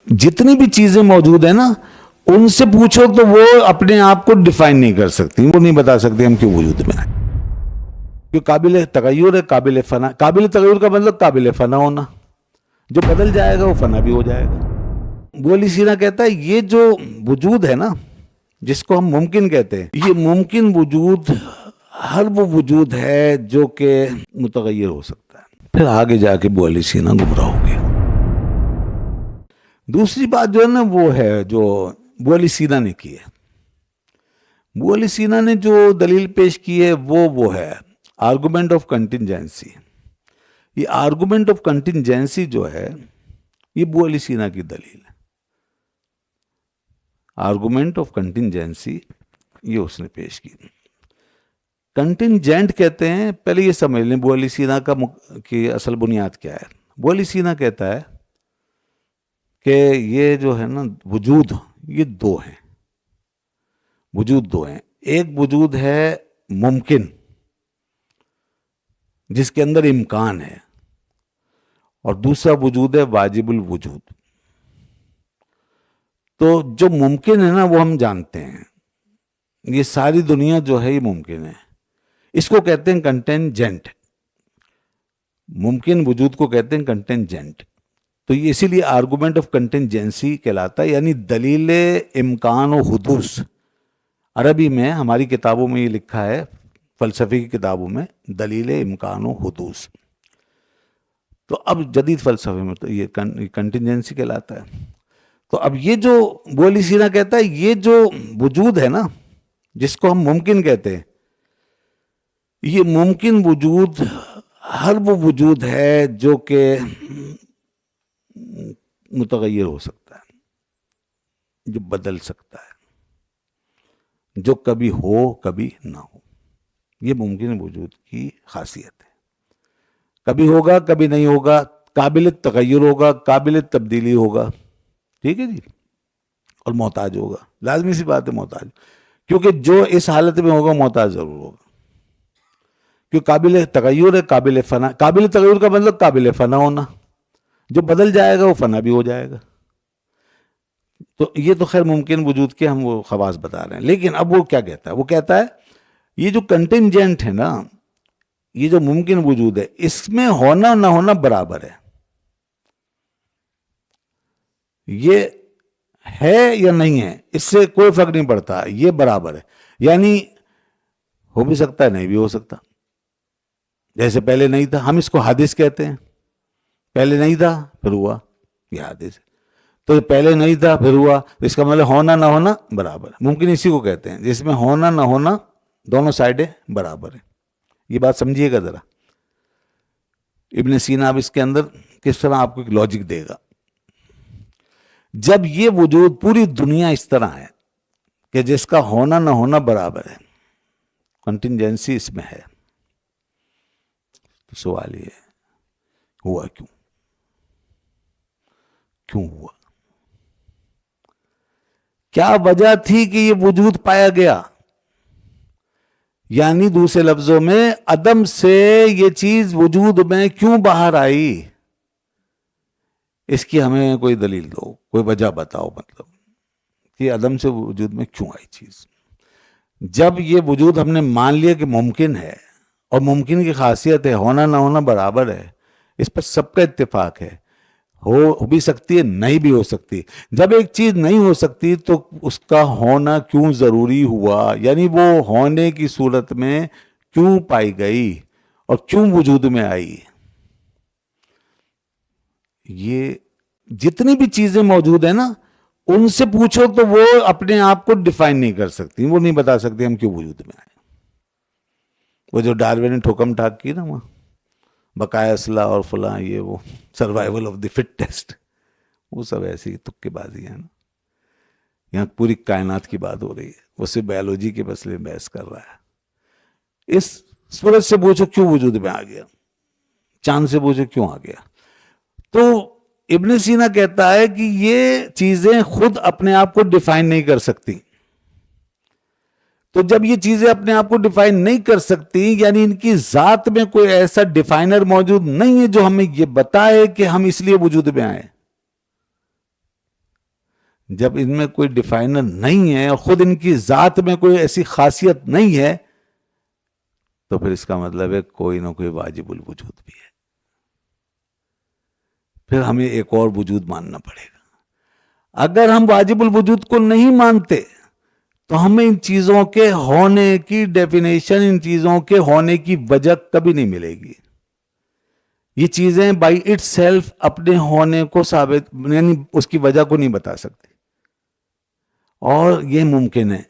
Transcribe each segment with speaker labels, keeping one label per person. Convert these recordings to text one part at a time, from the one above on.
Speaker 1: جتنی بھی چیزیں موجود ہیں نا ان سے پوچھو تو وہ اپنے آپ کو ڈیفائن نہیں کر سکتی، وہ نہیں بتا سکتے ہم کیوں وجود میں آئے. کہ قابل تغیر ہے، قابل فنا. قابل تغیر کا مطلب قابل فنا ہونا، جو بدل جائے گا وہ فنا بھی ہو جائے گا. ابو علی سینا کہتا ہے یہ جو وجود ہے نا جس کو ہم ممکن کہتے ہیں، یہ ممکن وجود ہر وہ وجود ہے جو کہ متغیر ہو سکتا ہے. پھر آگے جا کے ابو علی سینا گمراہ ہو گیا. دوسری بات جو ہے نا وہ ہے جو ابو علی سینا نے کی ہے. ابو علی سینا نے جو دلیل پیش کی ہے وہ ہے آرگومنٹ آف کنٹینجنسی. یہ آرگومنٹ آف کنٹینجنسی جو ہے یہ ابو علی سینا کی دلیل ہے. آرگومنٹ آف کنٹینجنسی یہ اس نے پیش کی. کنٹینجنٹ کہتے ہیں، پہلے یہ سمجھ لیں ابو علی سینا کی اصل بنیاد کیا ہے. ابو علی سینا کہتا ہے کہ یہ جو ہے نا وجود یہ دو ہیں. وجود دو ہیں. ایک وجود ہے ممکن جس کے اندر امکان ہے، اور دوسرا وجود ہے واجب الوجود. تو جو ممکن ہے نا وہ ہم جانتے ہیں، یہ ساری دنیا جو ہے یہ ممکن ہے. اس کو کہتے ہیں کنٹینجنٹ. ممکن وجود کو کہتے ہیں کنٹینجنٹ. تو یہ اسی لیے آرگومنٹ آف کنٹینجنسی کہلاتا ہے، یعنی دلیل امکان و حدوث. عربی میں ہماری کتابوں میں یہ لکھا ہے، فلسفے کی کتابوں میں دلیل امکان و حدوث. تو اب جدید فلسفے میں تو یہ کنٹینجنسی کہلاتا ہے. تو اب یہ جو ابو علی سینا کہتا ہے یہ جو وجود ہے نا جس کو ہم ممکن کہتے ہیں، یہ ممکن وجود ہر وہ وجود ہے جو کہ متغیر ہو سکتا ہے، جو بدل سکتا ہے، جو کبھی ہو کبھی نہ ہو. یہ ممکن وجود کی خاصیت ہے. کبھی ہوگا کبھی نہیں ہوگا، قابل تغیر ہوگا، قابل تبدیلی ہوگا. ٹھیک ہے جی. اور محتاج ہوگا، لازمی سی بات ہے محتاج، کیونکہ جو اس حالت میں ہوگا محتاج ضرور ہوگا. کیوں قابل تغیر ہے، قابل فنا. قابل تغیر کا مطلب قابل فنا ہونا، جو بدل جائے گا وہ فنا بھی ہو جائے گا. تو یہ تو خیر ممکن وجود کے ہم وہ خواص بتا رہے ہیں. لیکن اب وہ کیا کہتا ہے؟ وہ کہتا ہے یہ جو کنٹینجنٹ ہے نا، یہ جو ممکن وجود ہے، اس میں ہونا نہ ہونا برابر ہے. یہ ہے یا نہیں ہے اس سے کوئی فرق نہیں پڑتا، یہ برابر ہے. یعنی ہو بھی سکتا ہے نہیں بھی ہو سکتا. جیسے پہلے نہیں تھا، ہم اس کو حادث کہتے ہیں. پہلے نہیں تھا پھر ہوا، یہ حادث ہے. تو پہلے نہیں تھا پھر ہوا، اس کا مطلب ہونا نہ ہونا برابر. ممکن اسی کو کہتے ہیں جس میں ہونا نہ ہونا دونوں سائڈیں برابر ہیں. یہ بات سمجھیے گا ذرا. ابن سینا اب اس کے اندر کس طرح آپ کو ایک لاجک دے گا. جب یہ وجود پوری دنیا اس طرح ہے کہ جس کا ہونا نہ ہونا برابر ہے، کنٹینجنسی اس میں ہے، تو سوال یہ ہے ہوا کیوں ہوا؟ کیا وجہ تھی کہ یہ وجود پایا گیا؟ یعنی دوسرے لفظوں میں عدم سے یہ چیز وجود میں کیوں باہر آئی؟ اس کی ہمیں کوئی دلیل دو، کوئی وجہ بتاؤ. مطلب کہ عدم سے وجود میں کیوں آئی چیز؟ جب یہ وجود ہم نے مان لیا کہ ممکن ہے، اور ممکن کی خاصیت ہے ہونا نہ ہونا برابر ہے، اس پر سب کا اتفاق ہے. ہو بھی سکتی ہے، نہیں بھی ہو سکتی. جب ایک چیز نہیں ہو سکتی تو اس کا ہونا کیوں ضروری ہوا؟ یعنی وہ ہونے کی صورت میں کیوں پائی گئی اور کیوں وجود میں آئی؟ یہ جتنی بھی چیزیں موجود ہیں نا ان سے پوچھو تو وہ اپنے آپ کو ڈیفائن نہیں کر سکتی، وہ نہیں بتا سکتے ہم کیوں وجود میں آئے. وہ جو ڈاروین نے ٹھوکم ٹھاک کی نا وہاں بقایا اصلاح اور فلاں، یہ وہ سروائیول آف دی فٹیسٹ، وہ سب ایسی تکے بازی ہیں نا. یہاں پوری کائنات کی بات ہو رہی ہے، وہ صرف بایولوجی کے مسئلے میں بحث کر رہا ہے. اس صورت سے پوچھو کیوں وجود میں آ گیا، چاند سے پوچھو کیوں آ گیا. تو ابن سینا کہتا ہے کہ یہ چیزیں خود اپنے آپ کو ڈیفائن نہیں کر سکتی. تو جب یہ چیزیں اپنے آپ کو ڈیفائن نہیں کر سکتی، یعنی ان کی ذات میں کوئی ایسا ڈیفائنر موجود نہیں ہے جو ہمیں یہ بتائے کہ ہم اس لیے وجود میں آئے. جب ان میں کوئی ڈیفائنر نہیں ہے اور خود ان کی ذات میں کوئی ایسی خاصیت نہیں ہے تو پھر اس کا مطلب ہے کوئی نہ کوئی واجب الوجود بھی ہے. پھر ہمیں ایک اور وجود ماننا پڑے گا. اگر ہم واجب الوجود کو نہیں مانتے تو ہمیں ان چیزوں کے ہونے کی ڈیفینیشن، ان چیزوں کے ہونے کی وجہ کبھی نہیں ملے گی. یہ چیزیں بائی اٹ سیلف اپنے ہونے کو ثابت، یعنی اس کی وجہ کو نہیں بتا سکتی. اور یہ ممکن ہے،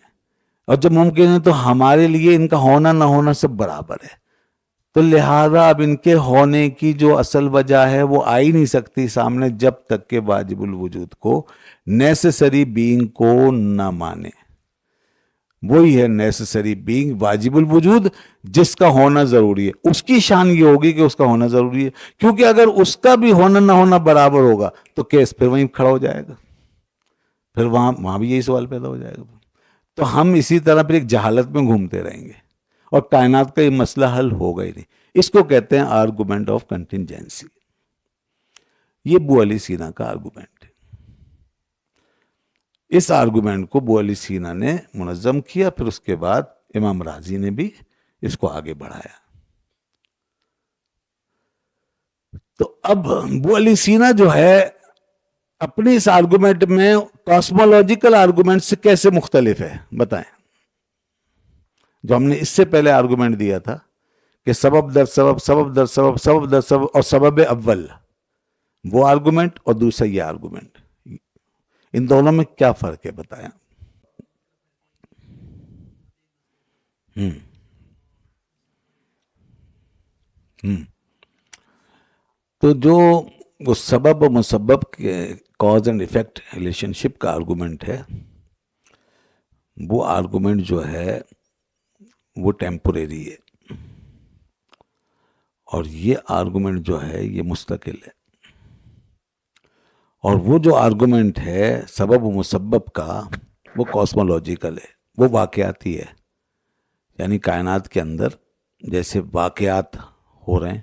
Speaker 1: اور جب ممکن ہے تو ہمارے لیے ان کا ہونا نہ ہونا سب برابر ہے. تو لہذا اب ان کے ہونے کی جو اصل وجہ ہے وہ آ ہی نہیں سکتی سامنے جب تک کہ واجب الوجود کو، نیسسری بینگ کو نہ مانے. وہی ہے نیسسری بینگ، واجب الوجود، جس کا ہونا ضروری ہے. اس کی شان یہ ہوگی کہ اس کا ہونا ضروری ہے، کیونکہ اگر اس کا بھی ہونا نہ ہونا برابر ہوگا تو کیس پھر وہیں کھڑا ہو جائے گا. پھر وہاں بھی یہی سوال پیدا ہو جائے گا. تو ہم اسی طرح پھر ایک جہالت میں گھومتے رہیں گے اور کائنات کا یہ مسئلہ حل ہوگا ہی نہیں. اس کو کہتے ہیں آرگومنٹ آف کنٹینجنسی. یہ ابو علی سینا کا آرگومنٹ ہے. اس آرگومنٹ کو ابو علی سینا نے منظم کیا، پھر اس کے بعد امام رازی نے بھی اس کو آگے بڑھایا. تو اب ابو علی سینا جو ہے اپنی اس آرگومنٹ میں کاسمولوجیکل آرگومنٹ سے کیسے مختلف ہے بتائیں. جو ہم نے اس سے پہلے آرگومنٹ دیا تھا کہ سبب در سبب، سبب در سبب، سبب در سبب اور سبب اول، وہ آرگومنٹ اور دوسرا یہ آرگومنٹ، ان دونوں میں کیا فرق ہے بتایا. تو جو وہ سبب و مسبب کے کاز اینڈ ایفیکٹ ریلیشن شپ کا آرگومنٹ ہے، وہ آرگومنٹ جو ہے وہ ٹیمپوریری ہے، اور یہ آرگومنٹ جو ہے یہ مستقل ہے. اور وہ جو آرگومنٹ ہے سبب و مسبب کا، وہ کاسمولوجیکل ہے، وہ واقعاتی ہے. یعنی کائنات کے اندر جیسے واقعات ہو رہے ہیں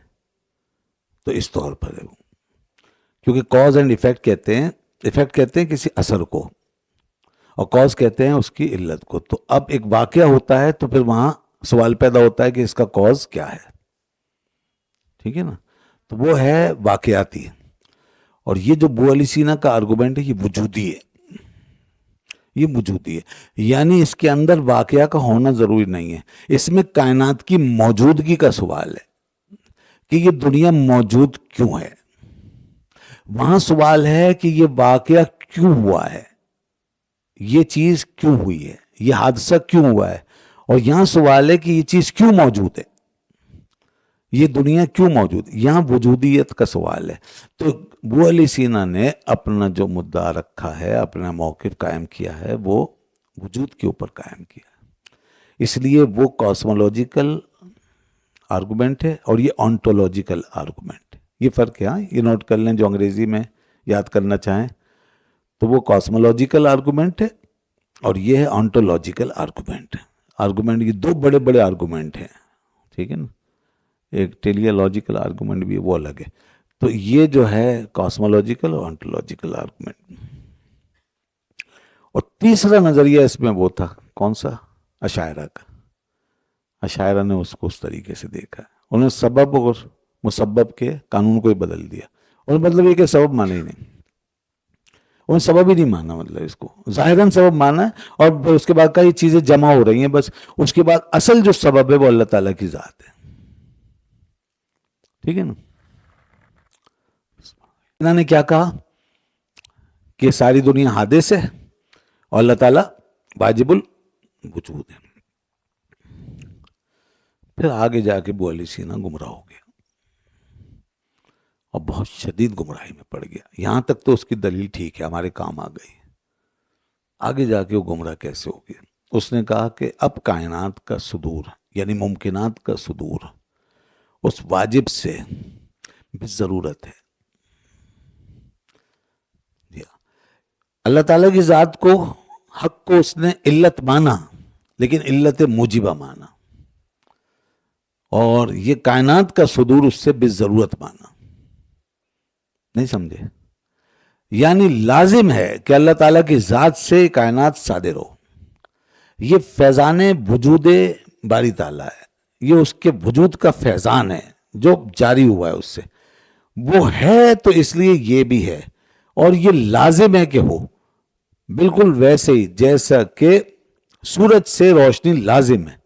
Speaker 1: تو اس طور پر ہے وہ. کیونکہ کاز اینڈ ایفیکٹ کہتے ہیں، ایفیکٹ کہتے ہیں کسی اثر کو، اور کاز کہتے ہیں اس کی علت کو. تو اب ایک واقعہ ہوتا ہے تو پھر وہاں سوال پیدا ہوتا ہے کہ اس کا کاز کیا ہے. ٹھیک ہے نا؟ تو وہ ہے واقعاتی. اور یہ جو ابو علی سینا کا آرگومنٹ ہے یہ وجودی ہے. یہ وجودی ہے، یعنی اس کے اندر واقعہ کا ہونا ضروری نہیں ہے. اس میں کائنات کی موجودگی کا سوال ہے کہ یہ دنیا موجود کیوں ہے. وہاں سوال ہے کہ یہ واقعہ کیوں ہوا ہے، یہ چیز کیوں ہوئی ہے، یہ حادثہ کیوں ہوا ہے. اور یہاں سوال ہے کہ یہ چیز کیوں موجود ہے، یہ دنیا کیوں موجود. یہاں وجودیت کا سوال ہے. تو ابو علی سینا نے اپنا جو مدعا رکھا ہے، اپنا موقف قائم کیا ہے، وہ وجود کے اوپر قائم کیا ہے. اس لیے وہ کاسمولوجیکل آرگومنٹ ہے اور یہ آنٹولوجیکل آرگومنٹ ہے. یہ فرق ہے. یہ نوٹ کر لیں جو انگریزی میں یاد کرنا چاہیں. تو وہ کاسمولوجیکل آرگومنٹ ہے اور یہ ہے آنٹولوجیکل آرگومنٹ. آرگومنٹ یہ دو بڑے بڑے آرگومنٹ ہیں. ٹھیک ہے نا؟ ایک ٹیلیالوجیکل آرگومنٹ بھی ہے، وہ الگ ہے. تو یہ جو ہے کاسمولوجیکل اور آنٹولوجیکل آرگومنٹ. اور تیسرا نظریہ اس میں وہ تھا کون سا؟ اشاعرہ کا. اشاعرہ نے اس کو اس طریقے سے دیکھا. انہوں نے سبب اور مسبب کے قانون کو ہی بدل دیا. اور مطلب یہ کہ سبب مانا ہی نہیں، انہوں نے سبب ہی نہیں مانا. مطلب اس کو ظاہراً سبب مانا ہے اور اس کے بعد کا یہ چیزیں جمع ہو رہی ہیں بس. اس کے بعد اصل جو سبب ہے وہ اللہ تعالیٰ کی ذات ہے. ٹھیک ہے نا؟ انہوں نے کیا کہا کہ ساری دنیا حادث ہے اور اللہ تعالیٰ واجب الوجود ہے. پھر آگے جا کے ابو علی سینا گمراہ ہو گیا اور بہت شدید گمراہی میں پڑ گیا. یہاں تک تو اس کی دلیل ٹھیک ہے، ہمارے کام آ گئی. آگے جا کے وہ گمراہ کیسے ہو گیا؟ اس نے کہا کہ اب کائنات کا صدور، یعنی ممکنات کا صدور، اس واجب سے بھی ضرورت ہے. اللہ تعالیٰ کی ذات کو، حق کو اس نے علت مانا، لیکن علت موجبہ مانا. اور یہ کائنات کا صدور اس سے بے ضرورت مانا. نہیں سمجھے؟ یعنی لازم ہے کہ اللہ تعالیٰ کی ذات سے کائنات صادر ہو. یہ فیضان وجود باری تعالیٰ ہے، یہ اس کے وجود کا فیضان ہے جو جاری ہوا ہے اس سے. وہ ہے تو اس لیے یہ بھی ہے، اور یہ لازم ہے کہ ہو. بالکل ویسے ہی جیسا کہ سورج سے روشنی لازم ہے.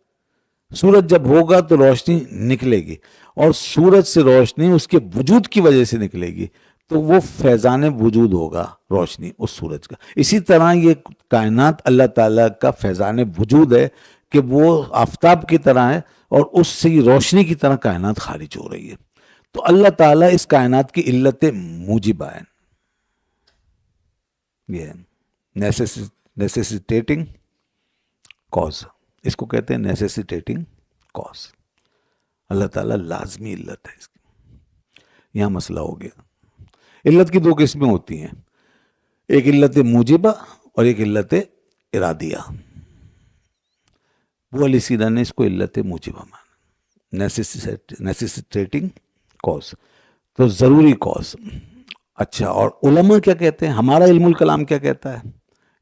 Speaker 1: سورج جب ہوگا تو روشنی نکلے گی، اور سورج سے روشنی اس کے وجود کی وجہ سے نکلے گی، تو وہ فیضان وجود ہوگا روشنی اس سورج کا. اسی طرح یہ کائنات اللہ تعالیٰ کا فیضان وجود ہے کہ وہ آفتاب کی طرح ہے، اور اس سے روشنی کی طرح کائنات خارج ہو رہی ہے. تو اللہ تعالیٰ اس کائنات کی علت موجبہ ہے. یہ نیسیسیٹیٹنگ کاز، اس کو کہتے ہیں نیسیسیٹیٹنگ کاز. اللہ تعالیٰ لازمی علت ہے اس کی. یہاں مسئلہ ہو گیا. علت کی دو قسمیں ہوتی ہیں، ایک علت موجبہ اور ایک علت ارادیہ. وہ علی سینا نے اس کو علت موجبہ مانا، نیسیسیٹیٹنگ کاز، تو ضروری کاز. اچھا، اور علماء کیا کہتے ہیں، ہمارا علم الکلام کیا کہتا ہے؟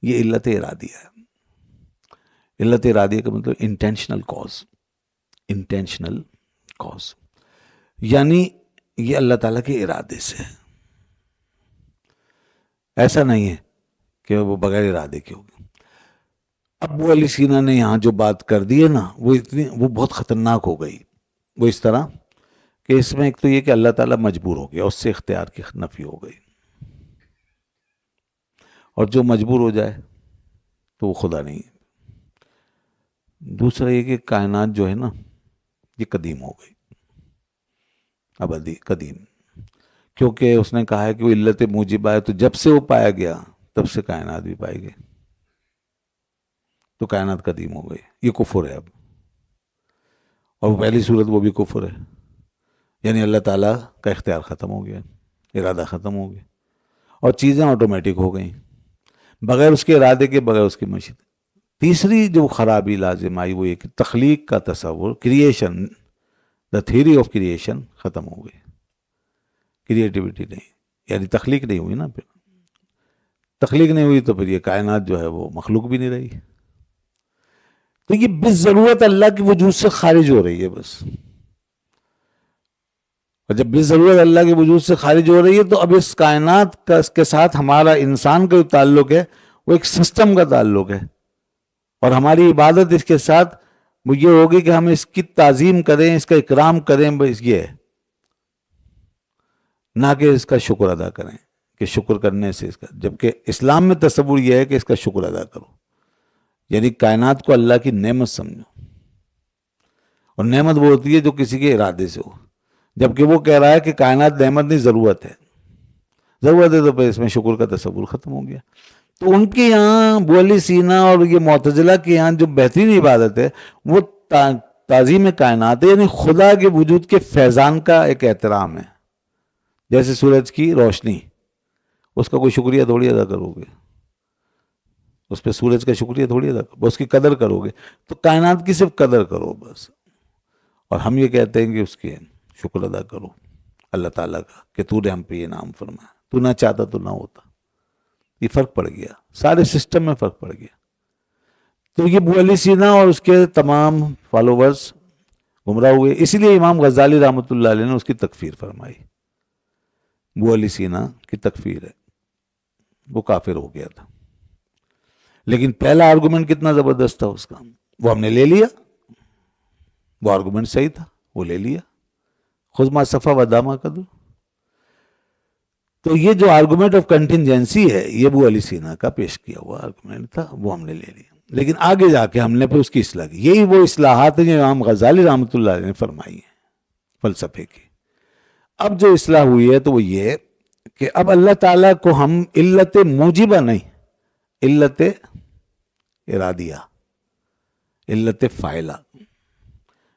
Speaker 1: یہ علت ارادیہ ہے. علت ارادیہ کا مطلب انٹینشنل کاز. انٹینشنل کاز یعنی یہ اللہ تعالیٰ کے ارادے سے ہے. ایسا نہیں ہے کہ وہ بغیر ارادے کے ہوگی. اب وہ علی سینا نے یہاں جو بات کر دی ہے نا، وہ بہت خطرناک ہو گئی. وہ اس طرح کہ اس میں ایک تو یہ کہ اللہ تعالیٰ مجبور ہو گیا، اس سے اختیار کی نفی ہو گئی، اور جو مجبور ہو جائے تو وہ خدا نہیں ہے. دوسرا یہ کہ کائنات جو ہے نا یہ قدیم ہو گئی، ابدی قدیم، کیونکہ اس نے کہا ہے کہ وہ علت موجبہ ہے، تو جب سے وہ پایا گیا تب سے کائنات بھی پائی گئی، تو کائنات قدیم ہو گئی. یہ کفر ہے اب، اور پہلی صورت وہ بھی کفر ہے. یعنی اللہ تعالیٰ کا اختیار ختم ہو گیا، ارادہ ختم ہو گیا، اور چیزیں آٹومیٹک ہو گئیں بغیر اس کے ارادے کے، بغیر اس کی مشیت. تیسری جو خرابی لازم آئی وہ یہ کہ تخلیق کا تصور، creation, the theory of creation ختم ہو گئی. کریٹیوٹی نہیں، یعنی تخلیق نہیں ہوئی نا. پھر تخلیق نہیں ہوئی تو پھر یہ کائنات جو ہے وہ مخلوق بھی نہیں رہی. تو یہ بالضرورت اللہ کے وجود سے خارج ہو رہی ہے بس. اور جب بالضرورت اللہ کے وجود سے خارج ہو رہی ہے تو اب اس کائنات کا اس کے ساتھ ہمارا انسان کا جو تعلق ہے وہ ایک سسٹم کا تعلق ہے، اور ہماری عبادت اس کے ساتھ وہ یہ ہوگی کہ ہم اس کی تعظیم کریں، اس کا اکرام کریں، بس یہ ہے، نہ کہ اس کا شکر ادا کریں کہ شکر کرنے سے اس کا. جبکہ اسلام میں تصور یہ ہے کہ اس کا شکر ادا کرو، یعنی کائنات کو اللہ کی نعمت سمجھو، اور نعمت وہ ہوتی ہے جو کسی کے ارادے سے ہو. جبکہ وہ کہہ رہا ہے کہ کائنات نعمت نہیں، ضرورت ہے. ضرورت ہے تو پھر اس میں شکر کا تصور ختم ہو گیا. تو ان کے یہاں ابو علی سینا اور یہ معتزلہ کے یہاں جو بہترین عبادت ہے وہ تعظیم کائنات ہے، یعنی خدا کے وجود کے فیضان کا ایک احترام ہے. جیسے سورج کی روشنی، اس کا کوئی شکریہ تھوڑی ادا کرو گے، اس پہ سورج کا شکریہ تھوڑی ادا کرو، اس کی قدر کرو گے. تو کائنات کی صرف قدر کرو بس. اور ہم یہ کہتے ہیں کہ اس کے شکر ادا کرو اللہ تعالیٰ کا کہ تو نے ہم پہ یہ نام فرمایا، تو نہ چاہتا تو نہ ہوتا. یہ فرق پڑ گیا، سارے سسٹم میں فرق پڑ گیا. تو یہ ابو علی سینا اور اس کے تمام فالوورز گمراہ ہوئے. اسی لیے امام غزالی رحمۃ اللہ علیہ نے اس کی تکفیر فرمائی. ابو علی سینا کی تکفیر ہے، وہ کافر ہو گیا تھا. لیکن پہلا آرگومنٹ کتنا زبردست تھا اس کا، وہ ہم نے لے لیا. وہ آرگومنٹ صحیح تھا، وہ لے لیا. خذ ما صفا و داما قدر. تو یہ جو آرگومنٹ آف کنٹینجنسی ہے یہ ابو علی سینا کا پیش کیا ہوا آرگومنٹ تھا، وہ ہم نے لے لیا. لیکن آگے جا کے ہم نے پھر اس کی اصلاح کی. یہی وہ اصلاحات ہیں جو امام غزالی رحمۃ اللہ علیہ نے فرمائی ہیں فلسفے کی. اب جو اصلاح ہوئی ہے تو وہ یہ کہ اب اللہ تعالیٰ کو ہم علت موجبہ نہیں، علت ارادیہ، علت فاعلہ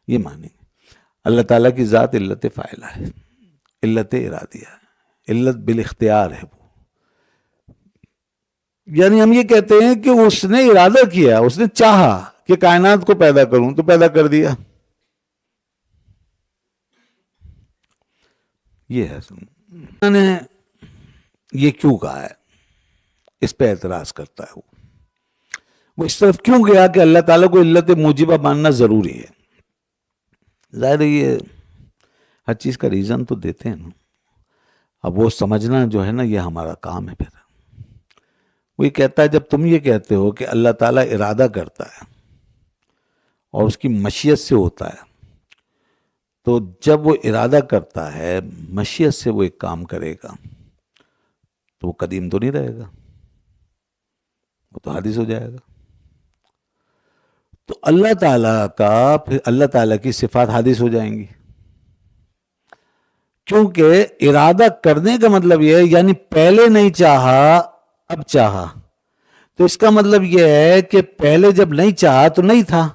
Speaker 1: یہ مانیں گے. اللہ تعالیٰ کی ذات علت فاعلہ ہے، علت ارادیہ ہے، علت بالاختیار ہے. وہ یعنی ہم یہ کہتے ہیں کہ اس نے ارادہ کیا، اس نے چاہا کہ کائنات کو پیدا کروں تو پیدا کر دیا. یہ ہے. میں نے یہ کیوں کہا ہے، اس پہ اعتراض کرتا ہے وہ اس طرف کیوں گیا کہ اللہ تعالیٰ کو علت موجبہ ماننا ضروری ہے؟ ظاہر ہے یہ ہر چیز کا ریزن تو دیتے ہیں نا، اب وہ سمجھنا جو ہے نا یہ ہمارا کام ہے۔ پھر وہ یہ کہتا ہے جب تم یہ کہتے ہو کہ اللہ تعالیٰ ارادہ کرتا ہے اور اس کی مشیت سے ہوتا ہے، تو جب وہ ارادہ کرتا ہے مشیت سے وہ ایک کام کرے گا تو وہ قدیم تو نہیں رہے گا، وہ تو حادث ہو جائے گا۔ تو اللہ تعالیٰ کا پھر اللہ تعالیٰ کی صفات حادث ہو جائیں گی، کیونکہ ارادہ کرنے کا مطلب یہ ہے، یعنی پہلے نہیں چاہا اب چاہا، تو اس کا مطلب یہ ہے کہ پہلے جب نہیں چاہا تو نہیں تھا،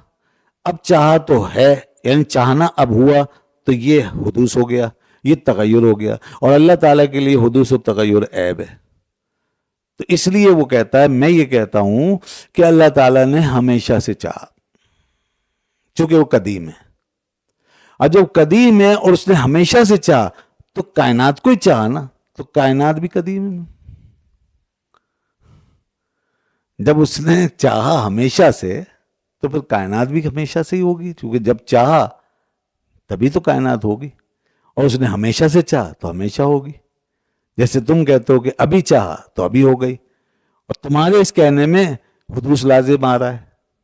Speaker 1: اب چاہا تو ہے، یعنی چاہنا اب ہوا، تو یہ حدوث ہو گیا، یہ تغیر ہو گیا، اور اللہ تعالیٰ کے لیے حدوث و تغیر عیب ہے۔ تو اس لیے وہ کہتا ہے، میں یہ کہتا ہوں کہ اللہ تعالیٰ نے ہمیشہ سے چاہا، چونکہ وہ قدیم ہے، اور جب قدیم ہے اور اس نے ہمیشہ سے چاہا تو کائنات کو ہی چاہا نا، تو کائنات بھی قدیم ہے۔ جب اس نے چاہا ہمیشہ سے تو پھر کائنات بھی ہمیشہ سے ہی ہوگی، کیونکہ جب چاہا تبھی تو کائنات ہوگی، اور اس نے ہمیشہ سے چاہا تو ہمیشہ ہوگی۔ جیسے تم کہتے ہو کہ ابھی چاہا تو ابھی ہو گئی، اور تمہارے اس کہنے میں حدوث لازم آ رہا ہے،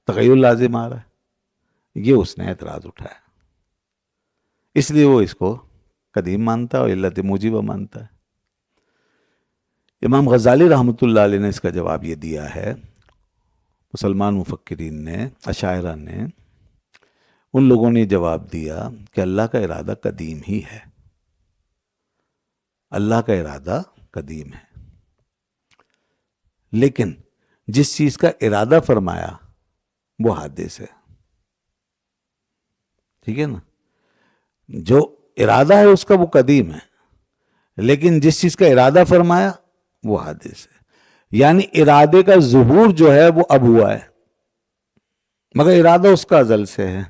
Speaker 1: تغیر لازم آ رہا ہے، یہ اس نے اعتراض اٹھایا، اس لیے وہ اس کو قدیم مانتا ہے اور علت موجبہ مانتا ہے۔ امام غزالی رحمۃ اللہ علیہ نے اس کا جواب یہ دیا ہے، مسلمان مفکرین نے، اشاعرہ نے، ان لوگوں نے جواب دیا کہ اللہ کا ارادہ قدیم ہی ہے، اللہ کا ارادہ قدیم ہے، لیکن جس چیز کا ارادہ فرمایا وہ حادث ہے، ٹھیک ہے نا؟ جو ارادہ ہے اس کا وہ قدیم ہے، لیکن جس چیز کا ارادہ فرمایا وہ حادث ہے، یعنی ارادے کا ظہور جو ہے وہ اب ہوا ہے، مگر ارادہ اس کا ازل سے ہے،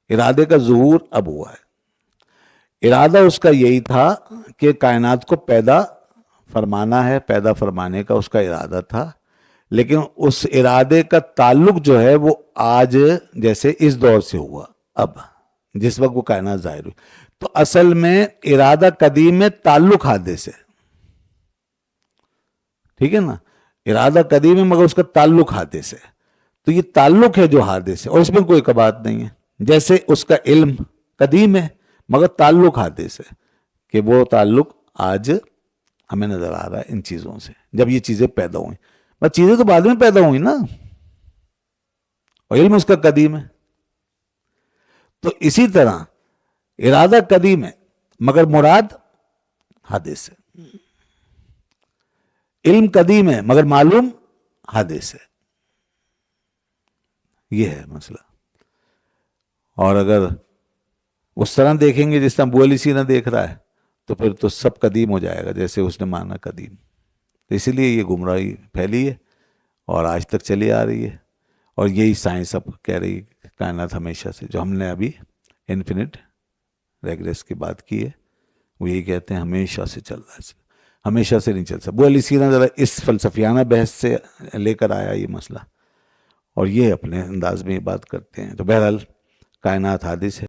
Speaker 1: ارادے کا ظہور اب ہوا ہے۔ ارادہ اس کا یہی تھا کہ کائنات کو پیدا فرمانا ہے، پیدا فرمانے کا اس کا ارادہ تھا، لیکن اس ارادے کا تعلق جو ہے وہ آج جیسے اس دور سے ہوا، اب جس وقت وہ کائنات ظاہر ہوئی، تو اصل میں ارادہ قدیم میں تعلق حادث ہے، ٹھیک ہے نا؟ ارادہ قدیم ہے مگر اس کا تعلق حادث ہے، تو یہ تعلق ہے جو حادث ہے، اور اس میں کوئی کبات نہیں ہے۔ جیسے اس کا علم قدیم ہے مگر تعلق حادث ہے، کہ وہ تعلق آج ہمیں نظر آ رہا ہے ان چیزوں سے، جب یہ چیزیں پیدا ہوئیں، بس چیزیں تو بعد میں پیدا ہوئی نا، اور علم اس کا قدیم ہے۔ تو اسی طرح ارادہ قدیم ہے مگر مراد حادث ہے، علم قدیم ہے مگر معلوم حادث ہے، یہ ہے مسئلہ۔ اور اگر اس طرح دیکھیں گے جس طرح ابو علی سینا دیکھ رہا ہے تو پھر تو سب قدیم ہو جائے گا جیسے اس نے مانا قدیم، تو اسی لیے یہ گمراہی پھیلی ہے اور آج تک چلی آ رہی ہے، اور یہی سائنس اب کہہ رہی ہے کائنات ہمیشہ سے، جو ہم نے ابھی انفینٹ ریگریس کی بات کی ہے، وہ یہی کہتے ہیں ہمیشہ سے چل رہا ہے، ہمیشہ سے نہیں چل سکتا۔ ابو علی سینا ذرا اس فلسفیانہ بحث سے لے کر آیا یہ مسئلہ، اور یہ اپنے انداز میں یہ بات کرتے ہیں۔ تو بہرحال کائنات حادث ہے۔